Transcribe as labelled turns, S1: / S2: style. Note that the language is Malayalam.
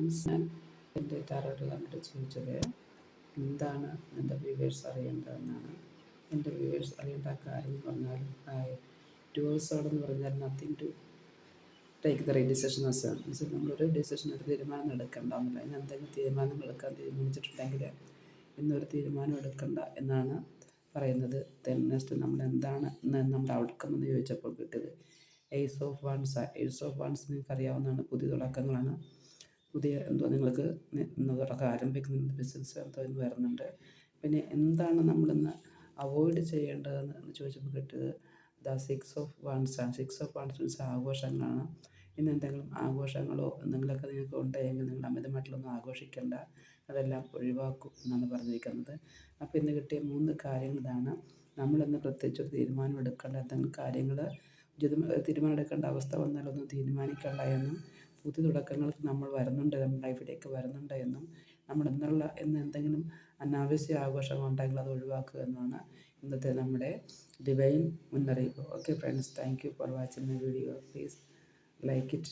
S1: ഫ്രണ്ട്സ്, ഞാൻ എൻ്റെ ടാരോട്ട് കണ്ടിട്ട് ചോദിച്ചത് എന്താണ് എൻ്റെ വ്യൂവേഴ്സ് അറിയേണ്ടതെന്നാണ്. എൻ്റെ വ്യൂവേഴ്സ് അറിയേണ്ട കാര്യം എന്ന് പറഞ്ഞാൽ ടൂൾസോടെന്ന് പറഞ്ഞാൽ nothing to take the right decision means നമ്മളൊരു ഡിസിഷൻ ഒരു തീരുമാനം എടുക്കേണ്ടെന്നില്ല. ഇനി എന്തെങ്കിലും തീരുമാനങ്ങൾ എടുക്കാൻ തീരുമാനിച്ചിട്ടുണ്ടെങ്കിൽ ഇന്നൊരു തീരുമാനം എടുക്കണ്ട എന്നാണ് പറയുന്നത്. നെക്സ്റ്റ് നമ്മൾ എന്താണ് നമ്മുടെ ഔട്ട്കം എന്ന് ചോദിച്ചപ്പോൾ കിട്ടിയത് എയ്സ് ഓഫ് വൺസ് നിങ്ങൾക്ക് അറിയാവുന്നതാണ്. പുതിയ തുടക്കങ്ങളാണ്. പുതിയ എന്തോ നിങ്ങൾക്ക് ഇന്ന് തുടക്കം ആരംഭിക്കുന്ന ബിസിനസ് എന്തോ ഇന്ന് വരുന്നുണ്ട്. പിന്നെ എന്താണ് നമ്മളിന്ന് അവോയ്ഡ് ചെയ്യേണ്ടതെന്ന് ചോദിച്ചപ്പോൾ കിട്ടിയത് സിക്സ് ഓഫ് വൺസ് മീൻസ് ആഘോഷങ്ങളാണ്. ഇന്ന് എന്തെങ്കിലും ആഘോഷങ്ങളോ എന്തെങ്കിലുമൊക്കെ നിങ്ങൾക്ക് ഉണ്ടെങ്കിൽ നിങ്ങൾ അമിതമായിട്ടുള്ളൊന്നും ആഘോഷിക്കേണ്ട, അതെല്ലാം ഒഴിവാക്കും എന്നാണ് പറഞ്ഞിരിക്കുന്നത്. അപ്പോൾ ഇന്ന് കിട്ടിയ 3 കാര്യങ്ങൾ ഇതാണ്. നമ്മളിന്ന് പ്രത്യേകിച്ച് ഒരു തീരുമാനം എടുക്കേണ്ട എന്തെങ്കിലും കാര്യങ്ങൾ തീരുമാനം എടുക്കേണ്ട അവസ്ഥ വന്നാലൊന്നും തീരുമാനിക്കേണ്ട എന്നും, പുതിയ തുടക്കങ്ങൾക്ക് നമ്മൾ വരുന്നുണ്ട്, നമ്മുടെ ലൈഫിലേക്ക് വരുന്നുണ്ട് എന്നും, നമ്മൾ ഇന്ന് എന്തെങ്കിലും അനാവശ്യ ആഘോഷങ്ങളുണ്ടെങ്കിൽ അത് ഒഴിവാക്കുക എന്നാണ് ഇന്നത്തെ നമ്മുടെ ഡിവൈൻ മുന്നറിയിപ്പ്. Okay friends, thank you for watching my video. Please like it.